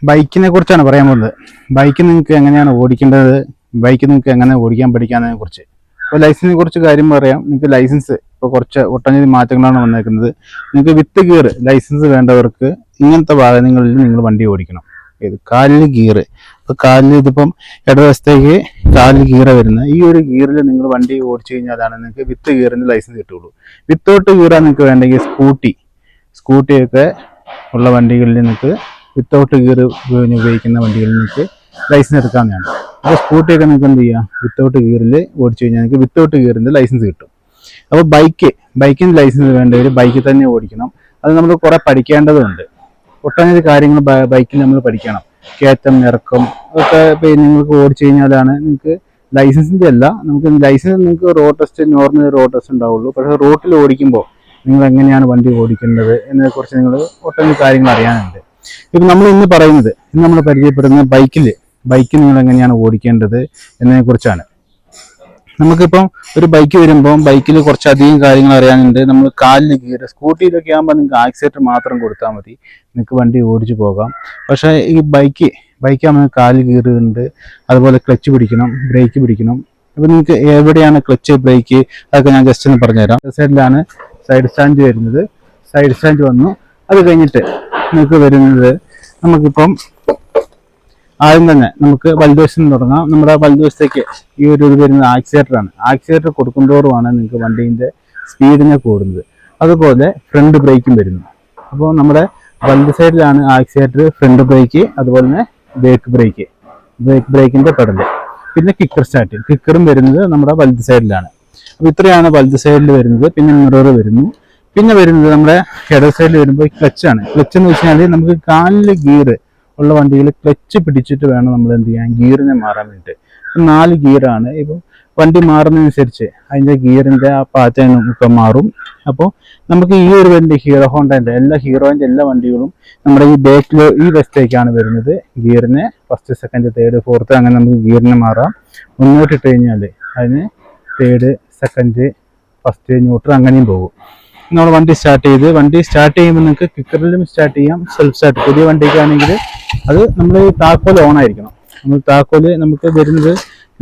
ബൈക്കിനെ കുറിച്ചാണ് പറയാൻ പോകുന്നത്. ബൈക്ക് നിങ്ങൾക്ക് എങ്ങനെയാണ് ഓടിക്കേണ്ടത്, ബൈക്ക് നിങ്ങൾക്ക് എങ്ങനെ ഓടിക്കാൻ പഠിക്കാന്നതിനെ കുറിച്ച്. ഇപ്പോൾ ലൈസൻസിനെ കുറിച്ച് കാര്യം പറയാം. നിങ്ങൾക്ക് ലൈസൻസ് ഇപ്പോൾ കുറച്ച് ഒട്ടനവധി മാറ്റങ്ങളാണ് വന്നേക്കുന്നത്. നിങ്ങൾക്ക് വിത്ത് ഗിയർ ലൈസൻസ് വേണ്ടവർക്ക് ഇങ്ങനത്തെ വാഹനങ്ങളിൽ നിങ്ങൾ വണ്ടി ഓടിക്കണം. ഇത് കാലിൽ ഗിയർ, ഇപ്പോൾ കാലിൽ ഇതിപ്പം ഇടതുവശത്തേക്ക് കാലിൽ ഗിയർ വരുന്നത്, ഈ ഒരു ഗിയറിൽ നിങ്ങൾ വണ്ടി ഓടിച്ചു കഴിഞ്ഞാലാണ് നിങ്ങൾക്ക് വിത്ത് ഗിയറിന് ലൈസൻസ് കിട്ടുള്ളൂ. വിത്തൗട്ട് ഗിയറാണ് നിങ്ങൾക്ക് വേണ്ടെങ്കിൽ സ്കൂട്ടിയൊക്കെ ഉള്ള വണ്ടികളിൽ നിങ്ങൾക്ക് വിത്തൗട്ട് ഗിയർ ഉപയോഗിക്കുന്ന വണ്ടികളിൽ നിങ്ങൾക്ക് ലൈസൻസ് എടുക്കാവുന്നതാണ്. അപ്പോൾ സ്കൂട്ടിയൊക്കെ നിങ്ങൾക്ക് എന്ത് ചെയ്യാം, വിത്തൗട്ട് ഗിയറിൽ ഓടിച്ചു കഴിഞ്ഞാൽ നിങ്ങൾക്ക് വിത്തൗട്ട് ഗിയറിൻ്റെ ലൈസൻസ് കിട്ടും. അപ്പോൾ ബൈക്കിന് ലൈസൻസ് വേണ്ടവർ ബൈക്കിൽ തന്നെ ഓടിക്കണം. അത് നമ്മൾ കുറേ പഠിക്കേണ്ടതുണ്ട്. ഒട്ടനവധി കാര്യങ്ങൾ ബൈക്കിൽ നമ്മൾ പഠിക്കണം. കയറ്റം, ഇറക്കം ഒക്കെ നിങ്ങൾക്ക് ഓടിച്ചു കഴിഞ്ഞാലാണ് നിങ്ങൾക്ക് ലൈസൻസിൻ്റെ അല്ല, നിങ്ങൾക്ക് road test, normal road test ഉണ്ടാവുള്ളൂ. പക്ഷേ റോട്ടിൽ ഓടിക്കുമ്പോൾ നിങ്ങൾ എങ്ങനെയാണ് വണ്ടി ഓടിക്കേണ്ടത് എന്നതിനെക്കുറിച്ച് നിങ്ങൾ ഒട്ടനവധി കാര്യങ്ങൾ അറിയാനുണ്ട്. ഇപ്പം ഇന്ന് നമ്മൾ പരിചയപ്പെടുന്ന ബൈക്ക് നിങ്ങൾ എങ്ങനെയാണ് ഓടിക്കേണ്ടത് എന്നതിനെക്കുറിച്ചാണ്. നമുക്കിപ്പം ഒരു ബൈക്ക് വരുമ്പോൾ ബൈക്കിൽ കുറച്ചധികം കാര്യങ്ങൾ അറിയാനുണ്ട്. നമ്മൾ കാലിൽ ഗിയർ, സ്കൂട്ടിയിലൊക്കെ ആകുമ്പോൾ നിങ്ങൾക്ക് ആക്സിലേറ്റർ മാത്രം കൊടുത്താൽ മതി, നിങ്ങൾക്ക് വണ്ടി ഓടിച്ചു പോകാം. പക്ഷേ ഈ ബൈക്കാകുമ്പോൾ കാലിൽ ഗിയർ ഉണ്ട്, അതുപോലെ ക്ലച്ച് പിടിക്കണം, ബ്രേക്ക് പിടിക്കണം. അപ്പം നിങ്ങൾക്ക് എവിടെയാണ് ക്ലച്ച്, ബ്രേക്ക്, അതൊക്കെ ഞാൻ ജസ്റ്റ് ഒന്ന് പറഞ്ഞുതരാം. സൈഡിലാണ് സൈഡ് സ്റ്റാൻഡ് വരുന്നത്. സൈഡ് സ്റ്റാൻഡ് വന്നു. അത് കഴിഞ്ഞിട്ട് നിങ്ങൾക്ക് വരുന്നത്, നമുക്കിപ്പം ആദ്യം തന്നെ നമുക്ക് വലതുവശത്ത് തുടങ്ങാം. നമ്മുടെ വലതുവശത്തേക്ക് ഈ ഒരു ഇത് വരുന്നത് ആക്സിലേറ്ററാണ്. ആക്സിലേറ്റർ കൊടുക്കുന്തോറുമാണ് നിങ്ങൾക്ക് വണ്ടീൻ്റെ സ്പീഡിനെ കൂടുന്നത്. അതുപോലെ ഫ്രണ്ട് ബ്രേക്കും വരുന്നു. അപ്പോൾ നമ്മുടെ വലത് സൈഡിലാണ് ആക്സിലേറ്റർ, ഫ്രണ്ട് ബ്രേക്ക്, അതുപോലെ തന്നെ ബ്രേക്കിൻ്റെ പെഡല്, പിന്നെ കിക്കറും വരുന്നത് നമ്മുടെ വലത് സൈഡിലാണ്. അപ്പോൾ ഇത്രയാണ് വലത് സൈഡിൽ വരുന്നത്. പിന്നെ മിറർ വരുന്നു. പിന്നെ വരുന്നത് നമ്മുടെ ഇടത് സൈഡിൽ വരുമ്പോൾ ക്ലച്ചാണ്. ക്ലച്ച് എന്ന് വെച്ചാൽ നമുക്ക് കാലിൽ ഗിയർ ഉള്ള വണ്ടികൾ ക്ലച്ച് പിടിച്ചിട്ട് വേണം നമ്മൾ എന്ത് ചെയ്യാൻ, ഗിയറിനെ മാറാൻ വേണ്ടിയിട്ട്. 4 ഗിയറാണ്. ഇപ്പോൾ വണ്ടി മാറുന്നതനുസരിച്ച് അതിൻ്റെ ഗിയറിൻ്റെ ആ പാറ്റേണും ഒക്കെ മാറും. അപ്പോൾ നമുക്ക് ഈ ഒരു വണ്ടി ഹീറോൻ്റെ എല്ലാ വണ്ടികളും നമ്മുടെ ഈ ബാക്കിൽ ഈ വശത്തേക്കാണ് വരുന്നത്. ഗിയറിനെ ഫസ്റ്റ്, സെക്കൻഡ്, തേർഡ്, ഫോർത്ത് അങ്ങനെ നമുക്ക് ഗിയറിനെ മാറാം. മുന്നോട്ടിട്ട് കഴിഞ്ഞാൽ അതിന് തേർഡ്, സെക്കൻഡ്, ഫസ്റ്റ്, ന്യൂട്രൽ അങ്ങനെയും പോകും. നമ്മൾ വണ്ടി സ്റ്റാർട്ട് ചെയ്യുമ്പോൾ നിങ്ങൾക്ക് കിക്കറിലും സ്റ്റാർട്ട് ചെയ്യാം, സെൽഫ് സ്റ്റാർട്ട്. പുതിയ വണ്ടിക്കാണെങ്കിൽ അത് നമ്മൾ താക്കോൽ ഓൺ ആയിരിക്കണം. നമുക്ക് വരുന്നത്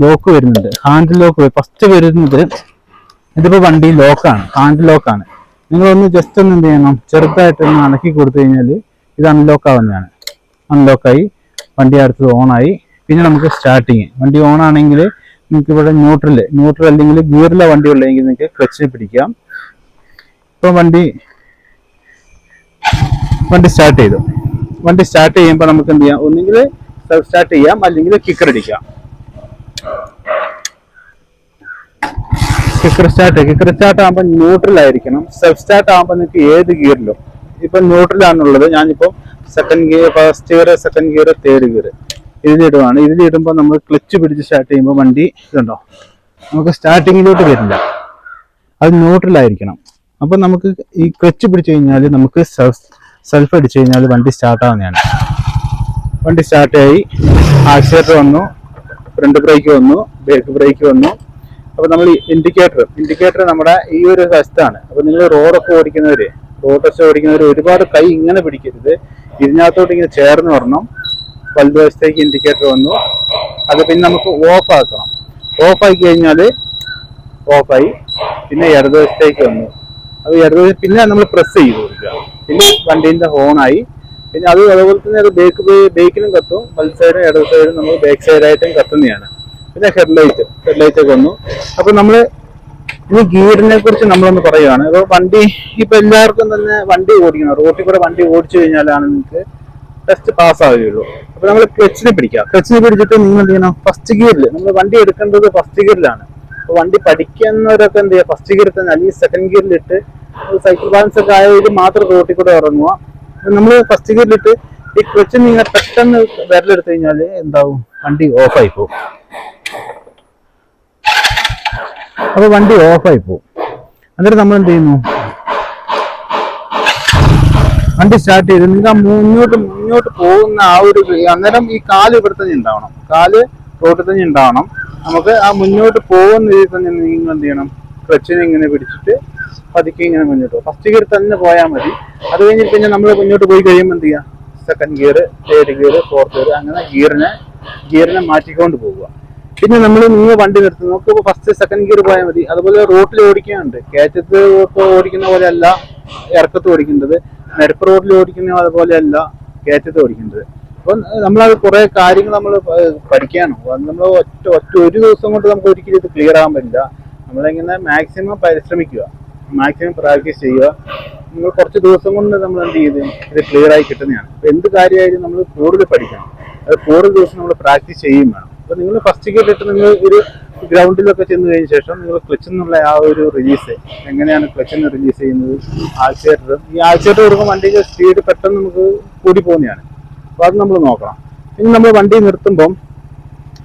ലോക്ക് വരുന്നുണ്ട്, ഹാൻഡിൽ ലോക്ക്. ഫസ്റ്റ് വരുന്നത് ഇതിപ്പോൾ വണ്ടി ലോക്കാണ്, ഹാൻഡിൽ ലോക്കാണ്. നിങ്ങളൊന്ന് ജസ്റ്റ് ഒന്ന് എന്ത് ചെയ്യണം, ചെറുതായിട്ടൊന്ന് അടക്കി കൊടുത്തു കഴിഞ്ഞാൽ ഇത് അൺലോക്ക് ആവുന്നതാണ്. അൺലോക്കായി വണ്ടി അടുത്തത് ഓണായി. പിന്നെ നമുക്ക് സ്റ്റാർട്ടിങ്, വണ്ടി ഓൺ ആണെങ്കിൽ നിങ്ങൾക്ക് ഇവിടെ ന്യൂട്രൽ അല്ലെങ്കിൽ ഗിയറിലെ വണ്ടി ഉള്ളതെങ്കിൽ നിങ്ങൾക്ക് ക്ലച്ചിൽ പിടിക്കാം. ഇപ്പോൾ വണ്ടി സ്റ്റാർട്ട് ചെയ്തു. വണ്ടി സ്റ്റാർട്ട് ചെയ്യുമ്പോൾ നമുക്ക് എന്ത് ചെയ്യാം, ഒന്നുകിൽ സെൽഫ് സ്റ്റാർട്ട് ചെയ്യാം, അല്ലെങ്കിൽ കിക്കർ അടിക്കാം. കിക്കർ സ്റ്റാർട്ട് ആകുമ്പോൾ ന്യൂട്രൽ ആയിരിക്കണം. സെൽഫ് സ്റ്റാർട്ട് ആകുമ്പോൾ നിങ്ങൾക്ക് ഏത് ഗിയറിലും, ഇപ്പം ന്യൂട്രലാണുള്ളത്, ഞാനിപ്പോൾ second gear, first gear, second gear, third gear ഇതിലിടുമ്പോൾ നമ്മൾ ക്ലച്ച് പിടിച്ച് സ്റ്റാർട്ട് ചെയ്യുമ്പോൾ വണ്ടി ഇതുണ്ടോ, നമുക്ക് സ്റ്റാർട്ടിങ്ങിലോട്ട് വരില്ല, അത് ന്യൂട്രലായിരിക്കണം. അപ്പോൾ നമുക്ക് ഈ ക്ലച്ച് പിടിച്ചു കഴിഞ്ഞാൽ നമുക്ക് സെൽഫ് അടിച്ചു കഴിഞ്ഞാൽ വണ്ടി സ്റ്റാർട്ടാവുന്നതാണ്. വണ്ടി സ്റ്റാർട്ടായി, ആക്സിലേറ്റർ വന്നു, ഫ്രണ്ട് ബ്രേക്ക് വന്നു, ബാക്ക് ബ്രേക്ക് വന്നു. അപ്പോൾ നമ്മൾ ഇൻഡിക്കേറ്റർ നമ്മുടെ ഈ ഒരു വശത്താണ്. അപ്പോൾ നിങ്ങൾ റോഡ് ടെസ്റ്റ് ഓടിക്കുന്നവർ ഒരുപാട് കൈ ഇങ്ങനെ പിടിക്കരുത്, ഇതിനകത്തോട്ട് ഇങ്ങനെ ചേർന്ന് വരണം. വലതുവശത്തേക്ക് ഇൻഡിക്കേറ്റർ വന്നു. അത് പിന്നെ നമുക്ക് ഓഫാക്കി കഴിഞ്ഞാൽ ഓഫായി. പിന്നെ ഇടതുവശത്തേക്ക് വന്നു. അത് പിന്നെ നമ്മൾ പ്രസ് ചെയ്ത് കൊടുക്കുക. പിന്നെ വണ്ടീൻ്റെ ഹോണായി. പിന്നെ അതുപോലെ തന്നെ അത് ബേക്കിലും കത്തും, വലത് സൈഡും ഇടത് സൈഡും നമ്മൾ ബാക്ക് സൈഡായിട്ടും കത്തുന്നതാണ്. പിന്നെ ഹെഡ്ലൈറ്റ് ഒക്കെ വന്നു. അപ്പോൾ നമ്മൾ ഈ ഗിയറിനെ കുറിച്ച് നമ്മളൊന്ന് പറയുകയാണ്. അപ്പോൾ വണ്ടി ഇപ്പം എല്ലാവർക്കും തന്നെ വണ്ടി ഓടിക്കണം. റോട്ടിൽ കൂടെ വണ്ടി ഓടിച്ചു കഴിഞ്ഞാലാണ് നിങ്ങൾക്ക് ടെസ്റ്റ് പാസ്സാവുകയുള്ളൂ. അപ്പോൾ നമ്മൾ ക്ലച്ചിനെ പിടിച്ചിട്ട് നിങ്ങൾ എന്ത് ചെയ്യണം, ഫസ്റ്റ് ഗിയറിൽ, നമ്മൾ വണ്ടി എടുക്കേണ്ടത് ഫസ്റ്റ് ഗിയറിലാണ്. അപ്പോൾ വണ്ടി പഠിക്കുന്നവരൊക്കെ എന്ത് ചെയ്യുക, ഫസ്റ്റ് ഗിയറിൽ തന്നെ അല്ലെങ്കിൽ സെക്കൻഡ് ഗിയറിലിട്ട് സൈക്കിൾ ബാലൻസ് ഒക്കെ ആയതിൽ മാത്രം റോട്ടിൽ കൂടെ ഇറങ്ങുക. നമ്മൾ ഫസ്റ്റ് ഗിയറിലിട്ട് ഈ ക്ലച്ചിൽ നിങ്ങൾ പെട്ടെന്ന് വിരലെടുത്ത് കഴിഞ്ഞാൽ എന്താവും, വണ്ടി ഓഫായി പോകും. അപ്പോൾ വണ്ടി ഓഫായി പോകും. എന്നിട്ട് നമ്മൾ എന്ത് ചെയ്യുന്നു, വണ്ടി സ്റ്റാർട്ട് ചെയ്ത് നിങ്ങൾ മുന്നോട്ട് പോകുന്ന ആ ഒരു അന്നേരം ഈ കാല് ഇവിടെ തന്നെ ഉണ്ടാവണം, കാല് റോഡിൽ തന്നെ ഉണ്ടാവണം. നമുക്ക് ആ മുന്നോട്ട് പോകുന്ന രീതിയിൽ തന്നെ നിങ്ങൾ എന്ത് ചെയ്യണം, ക്ലച്ചിനെ ഇങ്ങനെ പിടിച്ചിട്ട് പതുക്കെ ഇങ്ങനെ മുന്നോട്ട് പോകും. ഫസ്റ്റ് ഗിയർ തന്നെ പോയാൽ മതി. അത് കഴിഞ്ഞിട്ട് പിന്നെ നമ്മൾ മുന്നോട്ട് പോയി കഴിയുമ്പോൾ എന്ത് ചെയ്യുക, second gear, third gear, fourth gear, അങ്ങനെ ഗിയറിനെ മാറ്റിക്കൊണ്ട് പോവുക. പിന്നെ നിങ്ങൾ വണ്ടി നിർത്തും, നമുക്ക് ഫസ്റ്റ് സെക്കൻഡ് ഗിയർ പോയാൽ മതി. അതുപോലെ റോട്ടിൽ ഓടിക്കാനുണ്ട്, കയറ്റത്ത് ഇപ്പോൾ ഓടിക്കുന്ന പോലെയല്ല ഇറക്കത്ത് ഓടിക്കേണ്ടത്, നിരപ്പ് റോഡിൽ ഓടിക്കുന്ന അതുപോലെയല്ല കയറ്റത്ത് ഓടിക്കേണ്ടത്. അപ്പം നമ്മളത് കുറെ കാര്യങ്ങൾ നമ്മൾ പഠിക്കാനും, നമ്മൾ ഒറ്റ ഒരു ദിവസം കൊണ്ട് നമുക്ക് ഒരിക്കലും ഇത് ക്ലിയർ ആകാൻ പറ്റില്ല. നമ്മളിങ്ങനെ മാക്സിമം പരിശ്രമിക്കുക, മാക്സിമം പ്രാക്ടീസ് ചെയ്യുക. നിങ്ങൾ കുറച്ച് ദിവസം കൊണ്ട് നമ്മൾ എന്ത് ചെയ്ത് ഇത് ക്ലിയർ ആയി കിട്ടുന്നതാണ്. അപ്പൊ എന്ത് കാര്യമായാലും നമ്മൾ കൂടുതൽ പഠിക്കണം, അത് കൂടുതൽ ദിവസം നമ്മൾ പ്രാക്ടീസ് ചെയ്യും വേണം. അപ്പൊ നിങ്ങൾ ഫസ്റ്റ് ഗിയർ ഇട്ട് നിങ്ങൾ ഒരു ഗ്രൗണ്ടിലൊക്കെ ചെന്ന് കഴിഞ്ഞ ശേഷം നിങ്ങൾ ക്ലച്ചിൽ നിന്നുള്ള ആ ഒരു റിലീസ് എങ്ങനെയാണ് ക്ലച്ചിൽ നിന്ന് റിലീസ് ചെയ്യുന്നത്, ഈ ആഴ്ചയായിട്ട് കൊടുക്കുമ്പോൾ വണ്ടിയുടെ സ്പീഡ് പെട്ടെന്ന് നമുക്ക് കൂടി പോകുന്നതാണ്. അപ്പൊ അത് നമ്മൾ നോക്കണം. പിന്നെ നമ്മൾ വണ്ടി നിർത്തുമ്പം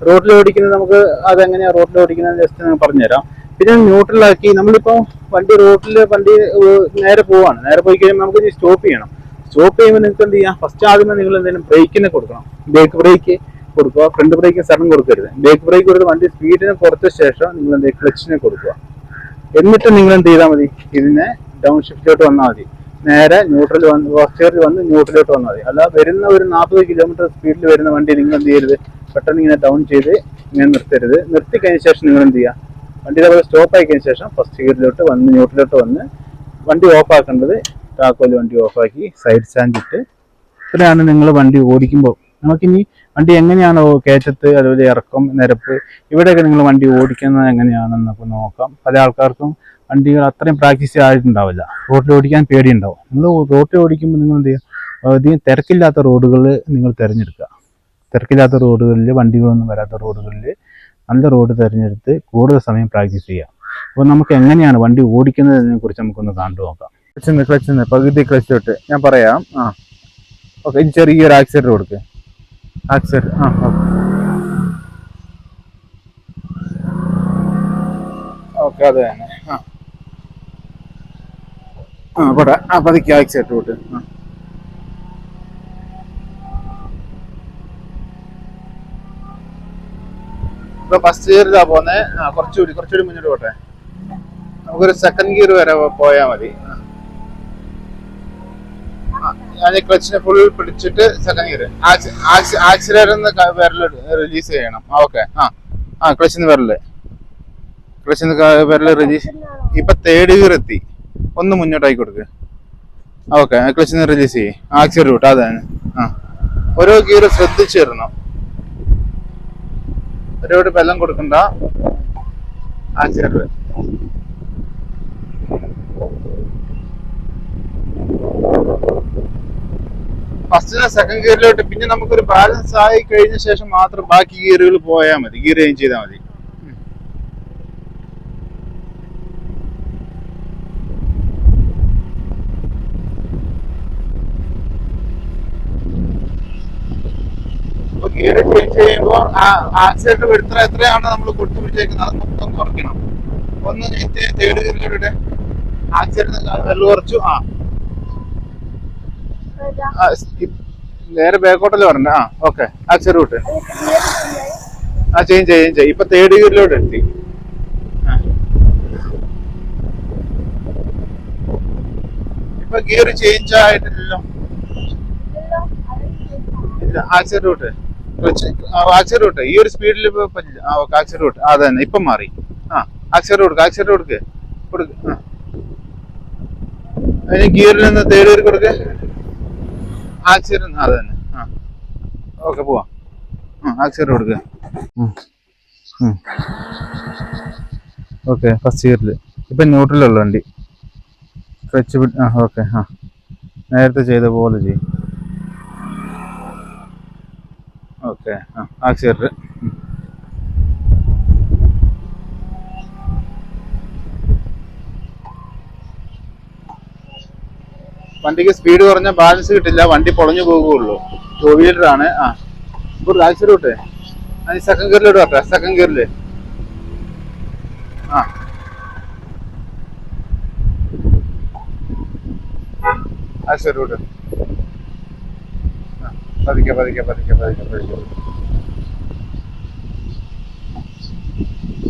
റോഡിൽ ഓടിക്കുന്നത് നമുക്ക് അതെങ്ങനെയാണ് റോഡിൽ ഓടിക്കുന്നത് ജസ്റ്റ് ഞാൻ പറഞ്ഞുതരാം. പിന്നെ ന്യൂട്രലാക്കി നമ്മളിപ്പോൾ റോഡിൽ നേരെ പോവാണ്, നേരെ പോയി കഴിയുമ്പോൾ നമുക്ക് സ്റ്റോപ്പ് ചെയ്യണം. സ്റ്റോപ്പ് ചെയ്യുമ്പോൾ നിങ്ങൾക്ക് എന്ത് ചെയ്യാം, ഫസ്റ്റ് ആദ്യമേ നിങ്ങൾ എന്തെങ്കിലും ബ്രേക്കിനെ കൊടുക്കണം. ബ്രേക്ക് കൊടുക്കുക, ഫ്രണ്ട് ബ്രേക്ക് സഡൻ കൊടുക്കരുത്. ബ്രേക്ക് കൊടുത്ത് വണ്ടി സ്പീഡിനെ കുറച്ച ശേഷം നിങ്ങൾ എന്തെങ്കിലും ക്ലച്ചിനെ കൊടുക്കുക. എന്നിട്ട് നിങ്ങൾ എന്ത് ചെയ്താൽ മതി, ഇതിനെ ഡൗൺ ഷിഫ്റ്റിലോട്ട് വന്നാൽ മതി. നേരെ ന്യൂട്രൽ ഫസ്റ്റ് ഗിയറിൽ വന്ന് ന്യൂട്രലിലോട്ട് വന്നാൽ മതി. അല്ല വരുന്ന ഒരു 40 കിലോമീറ്റർ സ്പീഡിൽ വരുന്ന വണ്ടി നിങ്ങൾ എന്ത് ചെയ്യരുത്, പെട്ടെന്ന് ഇങ്ങനെ ഡൗൺ ചെയ്ത് ഇങ്ങനെ നിർത്തരുത്. നിർത്തി കഴിഞ്ഞ ശേഷം നിങ്ങൾ എന്ത് ചെയ്യുക, വണ്ടി അതേപോലെ സ്റ്റോപ്പ് ആയി കഴിഞ്ഞ ശേഷം ഫസ്റ്റ് ഗിയറിലോട്ട് വന്ന് ന്യൂട്രലിലോട്ട് വന്ന് വണ്ടി ഓഫ് ആക്കേണ്ടത് താക്കോല് വണ്ടി ഓഫാക്കി സൈഡ് സ്റ്റാൻഡ് ഇട്ട്. ഇത്രയാണ് നിങ്ങൾ വണ്ടി ഓടിക്കുമ്പോൾ. നമുക്കിനി വണ്ടി എങ്ങനെയാണോ കയറ്റത്ത്, അതുപോലെ ഇറക്കം, നിരപ്പ്, ഇവിടെയൊക്കെ നിങ്ങൾ വണ്ടി ഓടിക്കുന്നത് എങ്ങനെയാണെന്നൊക്കെ നോക്കാം. പല ആൾക്കാർക്കും വണ്ടികൾ അത്രയും പ്രാക്ടീസ് ആയിട്ടുണ്ടാവില്ല, റോഡിൽ ഓടിക്കാൻ പേടിയുണ്ടാവും. നിങ്ങൾ റോഡിൽ ഓടിക്കുമ്പോൾ നിങ്ങൾ എന്ത് ചെയ്യുക, അധികം തിരക്കില്ലാത്ത റോഡുകൾ നിങ്ങൾ തിരഞ്ഞെടുക്കുക. തിരക്കില്ലാത്ത റോഡുകളിൽ, വണ്ടികളൊന്നും വരാത്ത റോഡുകളിൽ നല്ല റോഡ് തിരഞ്ഞെടുത്ത് കൂടുതൽ സമയം പ്രാക്ടീസ് ചെയ്യുക. അപ്പോൾ നമുക്ക് എങ്ങനെയാണ് വണ്ടി ഓടിക്കുന്നതിനെ കുറിച്ച് നമുക്കൊന്ന് കണ്ടു നോക്കാം. ക്ലച്ചിന്ന് പകുതി ക്ലച്ചിലോട്ട് ഞാൻ പറയാം. ഓക്കെ, ഇനി ചെറിയൊരു ആക്സിഡന്റ് കൊടുക്കുക. ആക്സിഡന്റ് ഓക്കെ, അത് തന്നെ. പോട്ടെ, പതുക്കെ ആക്സിഡന്റ് കൊടുത്ത്. ഇപ്പൊ ഫസ്റ്റ് ഗിയറിലാ പോന്നെ, കുറച്ചുകൂടി മുന്നോട്ട് പോട്ടെ. നമുക്കൊരു സെക്കൻഡ് ഗിയർ വരെ പോയാൽ മതി. ഞാൻ ക്ലച്ചിനെ ഫുൾ പിടിച്ചിട്ട് സെക്കൻഡ് ഗിയർ, ആക്സിലേറ്ററിന്ന് വിരൽ റിലീസ് ചെയ്യണം. ഓക്കെ, ക്ലച്ചിന്ന് വിരൽ റിലീസ്. ഇപ്പൊ തേർഡ് ഗിയർ എത്തി, ഒന്ന് മുന്നോട്ടായി കൊടുക്കുക. ഓക്കെ, ക്ലച്ചിന്ന് റിലീസ് ചെയ്യും, ആക്സിലേറ്റർ വിട്ട്. അതാണ്. ഓരോ ഗിയർ ശ്രദ്ധിച്ചു തരണം, ഒരുപാട് ബലം കൊടുക്കണ്ട. ആക്സിലേറ്റർ ഫസ്റ്റിനെ സെക്കൻഡ് ഗിയറിലോട്ട്. പിന്നെ നമുക്കൊരു ബാലൻസ് ആയി കഴിഞ്ഞ ശേഷം മാത്രം ബാക്കി ഗിയറുകൾ പോയാൽ മതി, ഗിയർ ചേഞ്ച് ചെയ്താൽ മതി. ഗിയർ ചേഞ്ച് ചെയ്യുമ്പോൾ ആക്സിലേറ്റർ എടുത്ത എത്രയാണ് നമ്മൾ കൊടുത്തു പിടിച്ചേക്കുന്നത് അത് മൊത്തം കുറയ്ക്കണം. ഒന്ന് തേർഡ് ഗിയറിലൂടെ ആക്സിലേറ്റർ വെള്ളം കുറച്ചു. നേരെ ബാക്കോട്ടല്ലേ പറഞ്ഞ. ഓക്കെ, ആക്സിലേറ്റർ വിട്ട്. ചേഞ്ച് ചെയ്യും. ഇപ്പൊ തേർഡ് ഗിയറിലോട്ട് എത്തി. ഇപ്പൊ ഗിയർ ചേഞ്ച് ആയിട്ടില്ലല്ലോ. ഇല്ല, ആക്സിലേറ്റർ വിട്ട്. ആക്സിലേറ്റർ വിട്ട്. ഈ ഒരു സ്പീഡിൽ ആക്സിലേറ്റർ വിട്ട്. അത് തന്നെ, ഇപ്പം മാറി. ആക്സിലേറ്റർ കൊടുക്ക്. അതിന് ഗിയറിൽ നിന്ന് തേർഡ് ഗിയർ കൊടുക്ക്. ആക്സിലേറ്റർ, അത് തന്നെ. ഓക്കെ, പോവാം. ആക്സിലേറ്റർ കൊടുക്കുക. ഓക്കെ, ഫസ്റ്റ് ഗിയറിൽ ഇപ്പം ന്യൂട്രലുള്ള വണ്ടി. Clutch okay. നേരത്തെ ചെയ്ത പോലെ ചെയ്യും. Okay, accelerator. വണ്ടിക്ക് സ്പീഡ് കുറഞ്ഞ ബാലൻസ് കിട്ടില്ല, വണ്ടി പൊളഞ്ഞു പോകുള്ളൂ. 2 വീലറാണ്. ഇപ്പോൾ ആക്സിലേറ്റർ വിട്ടേ. അത് സെക്കൻഡ് ഗിയറിലോട്ട് വരട്ടെ. സെക്കൻഡ് ഗിയറിൽ ആക്സിലേറ്റർ വിട്ട്. പതുക്കെ.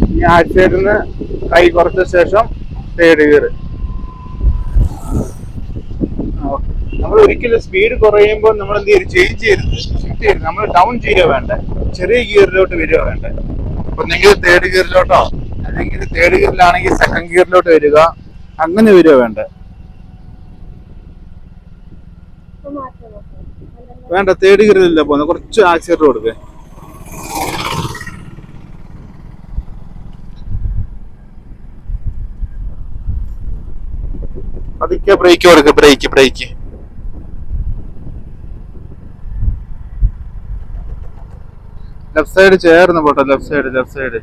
ഇനി ആക്സിലേറ്ററിന് കൈ കുറച്ച ശേഷം തേർഡ് ഗിയർ. നമ്മൾ ഒരിക്കലും സ്പീഡ് കുറയുമ്പോൾ നമ്മൾ എന്ത് ചെയ്യും, ചേഞ്ച് ചെയ്യരുത്, ഷിഫ്റ്റ് ചെയ്യരുത്. നമ്മൾ ഡൗൺ ചെയ്യുക വേണ്ട, ചെറിയ ഗിയറിലോട്ട് വരിക വേണ്ട. ഒന്നെങ്കിൽ തേർഡ് ഗിയറിലോട്ടോ, അല്ലെങ്കിൽ തേർഡ് ഗിയറിലാണെങ്കിൽ സെക്കൻഡ് ഗിയറിലോട്ട് വരിക, അങ്ങനെ വരിക വേണ്ട. വേണ്ട, തേർഡ് ഗിയറിലല്ല പോകുന്നത്, കുറച്ച് ആക്സിലേറ്റർ കൊടുക്കുക. പതുക്കെ ബ്രേക്ക് കൊടുക്കുക, ബ്രേക്ക്. ലെഫ്റ്റ് സൈഡ് ചേർന്ന് പോട്ടെ, ലെഫ്റ്റ് സൈഡ്.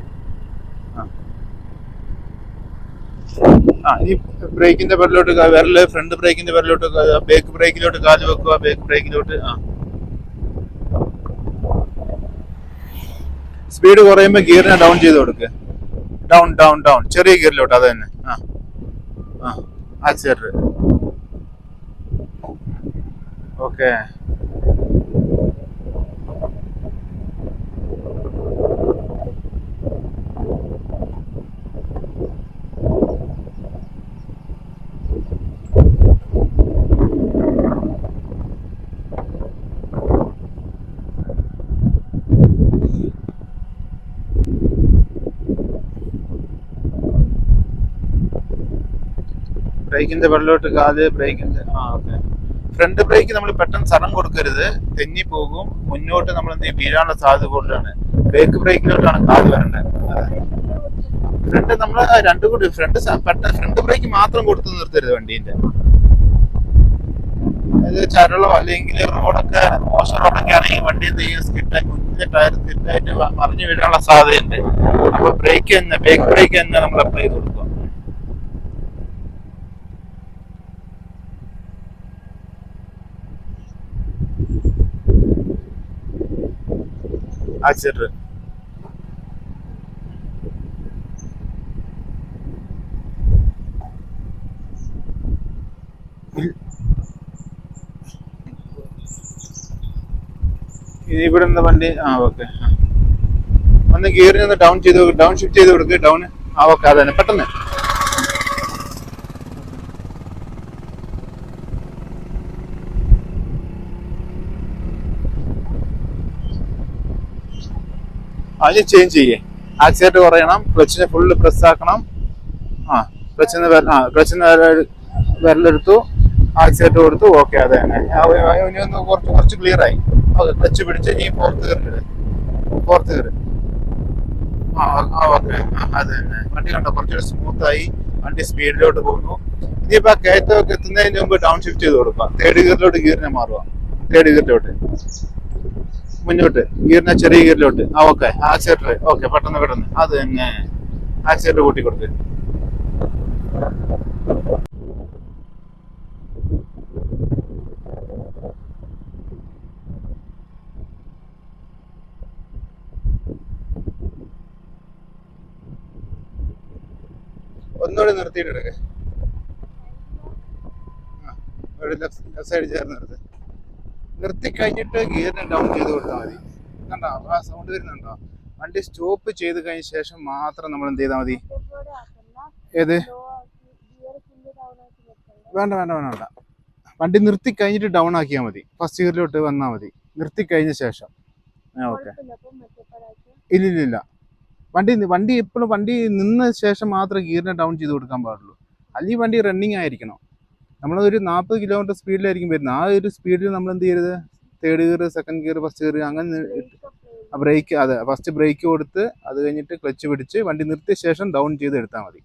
ഈ ബ്രേക്കിന്റെ പേരിലോട്ട് വിരല്, ഫ്രണ്ട് ബ്രേക്കിന്റെ പേരിലോട്ട്, ബാക്ക് ബ്രേക്കിലോട്ട് കാല് വെക്കുക, ബാക്ക് ബ്രേക്കിലോട്ട്. സ്പീഡ് കുറയുമ്പോ ഗിയറിനെ ഡൗൺ ചെയ്ത് കൊടുക്കുക. ഡൗൺ ചെറിയ ഗിയറിലോട്ട്, അത് തന്നെ. ആക്സിലേറ്റർ. ഓക്കെ. ബ്രേക്കിന്റെ വെള്ളോട്ട് കാല്, ബ്രേക്കിന്റെ ഓക്കെ. ഫ്രണ്ട് ബ്രേക്ക് നമ്മൾ പെട്ടെന്ന് സഡൻ കൊടുക്കരുത്, തെന്നി പോകും. മുന്നോട്ട് നമ്മൾ എന്ത് ചെയ്യും, വീഴാനുള്ള സാധ്യത കൂടുതലാണ്. ബാക്ക് ബ്രേക്കിലോട്ടാണ് കാല് വരേണ്ടത്. ഫ്രണ്ട് നമ്മൾ രണ്ടും കൂടി, ഫ്രണ്ട് ബ്രേക്ക് മാത്രം കൊടുത്ത് നിർത്തരുത് വണ്ടീന്റെ. അത് ചരളോ അല്ലെങ്കിൽ റോഡൊക്കെ മോശം റോഡൊക്കെ ആണെങ്കിൽ വണ്ടി എന്ത് ചെയ്യും, സ്കിഡായി, മുന്നിലെ ടയർ സ്കിഡായിട്ട് മറിഞ്ഞു വീഴാനുള്ള സാധ്യതയുണ്ട്. അപ്പൊ ബ്രേക്ക് തന്നെ, ബാക്ക് ബ്രേക്ക് തന്നെ നമ്മൾ അപ്ലൈ ചെയ്ത് കൊടുക്കുക. ആക്സിലേറ്റർ. ഇവിടെ നിന്ന് വണ്ടി ഓക്കെ. ഒന്ന് ഗിയറിൽ നിന്ന് ഡൗൺ ഷിഫ്റ്റ് ചെയ്ത് കൊടുക്കുക, ഡൗൺ. ഓക്കെ, അതന്നെ, പെട്ടെന്ന്. അതിന് ചേഞ്ച് ചെയ്യേ. ആക്സിലേറ്റർ കുറയണം, ക്ലച്ചിനെ ഫുള്ള് പ്രസ് ആക്കണം. ക്ലച്ചിന് വിരലെടുത്തു, ആക്സിലേറ്റർ കൊടുത്തു. ഓക്കെ, അത് തന്നെ. ഇനി ഒന്ന് കുറച്ച് ക്ലിയർ ആയി. ഓക്കെ, ക്ലച്ച് പിടിച്ച് ഈ ഫോർത്ത് ഗിയർ. ഓക്കെ, അത് തന്നെ. വണ്ടി കണ്ടോ, കുറച്ചുകൂടി സ്മൂത്ത് ആയി, വണ്ടി സ്പീഡിലോട്ട് പോകുന്നു. ഇനിയിപ്പോ കയറ്റമൊക്കെ എത്തുന്നതിന് മുമ്പ് ഡൗൺ ഷിഫ്റ്റ് ചെയ്ത് കൊടുക്കുക. തേർഡ് ഗിയറിലോട്ട് ഗിയറിനെ മാറുക, തേർഡ് ഗിയറിലോട്ട് മുന്നോട്ട്, ഗിയറിനെ ചെറിയ ഗിയറിലോട്ട്. Okay, accelerator. ഓക്കെ, പെട്ടെന്ന്. അത് തന്നെ, ആക്സിലേറ്റർ കൂട്ടി കൊടുത്ത്. ഒന്നുകൂടി നിർത്തിയിട്ട് എടുക്കുക. ലെഫ്റ്റ് സൈഡ് ചേർന്ന് നിർത്തി കഴിഞ്ഞിട്ട് ഗിയറിനെ ഡൗൺ ചെയ്ത് കൊടുത്താൽ മതി. കണ്ടോ, ആ സൗണ്ട് വരുന്നുണ്ടോ? വണ്ടി സ്റ്റോപ്പ് ചെയ്ത് കഴിഞ്ഞ ശേഷം മാത്രം നമ്മൾ എന്ത് ചെയ്താൽ മതി. ഏത്? വേണ്ട. വണ്ടി നിർത്തി കഴിഞ്ഞിട്ട് ഡൗൺ ആക്കിയാൽ മതി. ഫസ്റ്റ് ഗിയറിലോട്ട് വന്നാൽ മതി, നിർത്തി കഴിഞ്ഞ ശേഷം. ഓക്കെ. ഇല്ല. വണ്ടി എപ്പോഴും വണ്ടി നിന്ന ശേഷം മാത്രമേ ഗിയറിനെ ഡൗൺ ചെയ്ത് കൊടുക്കാൻ പാടുള്ളൂ. അല്ലെങ്കിൽ വണ്ടി റണ്ണിങ് ആയിരിക്കണം. നമ്മളൊരു 40 കിലോമീറ്റർ സ്പീഡിലായിരിക്കും വരുന്നത്. ആ ഒരു സ്പീഡിൽ നമ്മൾ എന്ത് ചെയ്യരുത്, third gear, second gear, first gear അങ്ങനെ ബ്രേക്ക്, അതെ, ഫസ്റ്റ് ബ്രേക്ക് കൊടുത്ത് അത് കഴിഞ്ഞിട്ട് ക്ലച്ച് പിടിച്ച് വണ്ടി നിർത്തിയ ശേഷം ഡൗൺ ചെയ്ത് എടുത്താൽ മതി.